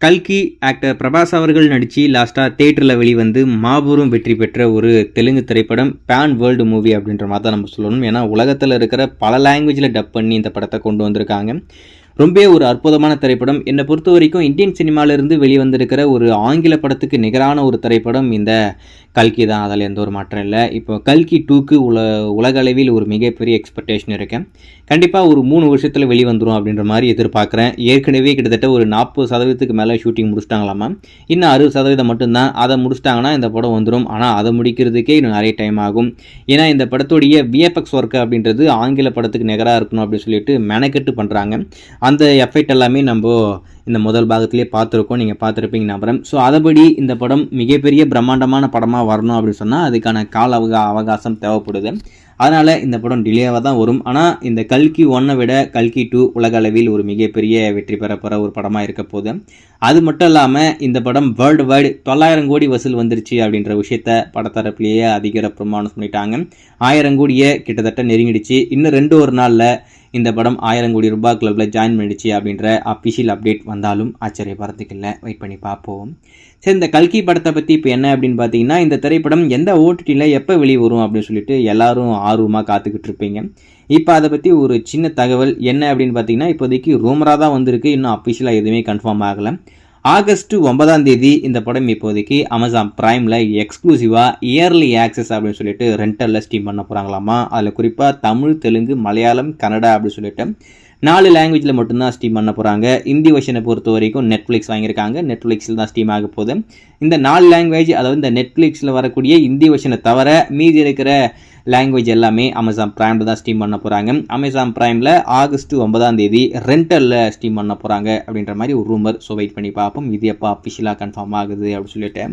கல்கி ஆக்டர் பிரபாஸ் அவர்கள் நடித்து லாஸ்ட்டாக தேட்டரில் வெளிவந்து மாபெரும் வெற்றி பெற்ற ஒரு தெலுங்கு திரைப்படம் பேன் வேர்ல்டு மூவி அப்படின்ற மாதிரி தான் நம்ம சொல்லணும். ஏன்னா உலகத்தில் இருக்கிற பல லாங்குவேஜில் டப் பண்ணி இந்த படத்தை கொண்டு வந்திருக்காங்க. ரொம்ப ஒரு அற்புதமான திரைப்படம். என்னை பொறுத்த வரைக்கும் இந்தியன் சினிமாவிலிருந்து வெளிவந்திருக்கிற ஒரு ஆங்கில படத்துக்கு நிகரான ஒரு திரைப்படம் இந்த கல்கி தான். அதில் எந்த ஒரு மாற்றம் இல்லை. இப்போ கல்கி 2க்கு உலக அளவில் ஒரு மிகப்பெரிய எக்ஸ்பெக்டேஷன் இருக்கேன். கண்டிப்பாக ஒரு 3 வருஷத்தில் வெளிவந்துடும் அப்படின்ற மாதிரி எதிர்பார்க்குறேன். ஏற்கனவே கிட்டத்தட்ட ஒரு 40% மேலே ஷூட்டிங் முடிச்சிட்டாங்களாமா. இன்னும் 60% மட்டும்தான். அதை முடிச்சிட்டாங்கன்னா இந்த படம் வந்துடும். ஆனால் அதை முடிக்கிறதுக்கே இன்னும் நிறைய டைம் ஆகும். ஏன்னா இந்த படத்துடைய விஎஃப்எக்ஸ் ஒர்க்கு அப்படின்றது ஆங்கில படத்துக்கு நிகராக இருக்கணும் அப்படின்னு சொல்லிட்டு மெனக்கெட்டு பண்ணுறாங்க. அந்த எஃபெக்ட் எல்லாமே நம்ம இந்த முதல் பாகத்திலே பார்த்துருக்கோம். நீங்கள் பார்த்துருப்பீங்க நம்புறேன். ஸோ அதுபடி இந்த படம் மிகப்பெரிய பிரம்மாண்டமான படமாக வரணும் அப்படின்னு சொன்னால் அதுக்கான கால அவகாசம் தேவைப்படுது. அதனால் இந்த படம் டிலேவாக தான் வரும். ஆனால் இந்த கல்கி 1 விட கல்கி 2 உலக அளவில் ஒரு மிகப்பெரிய வெற்றி பெற போகிற ஒரு படமாக இருக்க போகுது. அது மட்டும் இல்லாமல் இந்த படம் வேர்ல்டு வைடு 900 கோடி வசூல் வந்துருச்சு அப்படின்ற விஷயத்த படத்தரப்புலேயே அதிகாரப்பூர்வமாக சொல்லிட்டாங்க. 1000 கோடியை கிட்டத்தட்ட நெருங்கிடுச்சு. இன்னும் 2 நாளில் இந்த படம் 1000 கோடி ரூபாய் கிளப்பில் ஜாயின் பண்ணிடுச்சு அப்படின்ற அஃபிஷியல் அப்டேட் வந்தாலும் ஆச்சரியப்படுறதுக்கு இல்லை. வெயிட் பண்ணி பார்ப்போம். சரி, இந்த கல்கி படத்தை பற்றி இப்போ என்ன அப்படின்னு பார்த்தீங்கன்னா, இந்த திரைப்படம் எந்த ஓடிடியில் எப்போ வெளியே வரும் அப்படின்னு சொல்லிட்டு எல்லாரும் ஆர்வமாக காத்துக்கிட்டு இருப்பீங்க. இப்போ அதை பற்றி ஒரு சின்ன தகவல் என்ன அப்படின்னு பார்த்தீங்கன்னா, இப்போதைக்கு ரூமராக தான் வந்திருக்கு. இன்னும் அஃபிஷியலாக எதுவுமே கன்ஃபார்ம் ஆகலை. ஆகஸ்ட் 9 இந்த படம் இப்போதைக்கு அமேசான் பிரைமில் எக்ஸ்க்ளூசிவாக இயர்லி ஆக்சஸ் அப்படின்னு சொல்லிட்டு ரெண்டலில் ஸ்ட்ரீம் பண்ண போகிறாங்களாமா. அதில் குறிப்பாக தமிழ், தெலுங்கு, மலையாளம், கன்னடா அப்படின்னு சொல்லிட்டு 4 லாங்குவேஜில் மட்டும்தான் ஸ்ட்ரீம் பண்ண போகிறாங்க. ஹிந்தி வெர்ஷனை பொறுத்த வரைக்கும் நெட்ஃப்ளிக்ஸ் வாங்கியிருக்காங்க. நெட்ஃப்ளிக்ஸில் தான் ஸ்ட்ரீம் ஆக போகுது. இந்த 4 லாங்குவேஜ், அதாவது இந்த நெட்ஃப்ளிக்ஸில் வரக்கூடிய ஹிந்தி வெர்ஷனை தவிர மீதி இருக்கிற லாங்குவேஜ் எல்லாமே அமேசான் பிரைமில் தான் ஸ்ட்ரீம் பண்ண போகிறாங்க. அமேசான் பிரைமில் ஆகஸ்ட் 9 ரெண்டலில் ஸ்ட்ரீம் பண்ண போகிறாங்க அப்படின்ற மாதிரி ஒரு ரூமர். ஸோ வெயிட் பண்ணி பார்ப்போம் இது எப்போ அஃபிஷியலாக கன்ஃபார்ம் ஆகுது அப்படின்னு சொல்லிட்டு.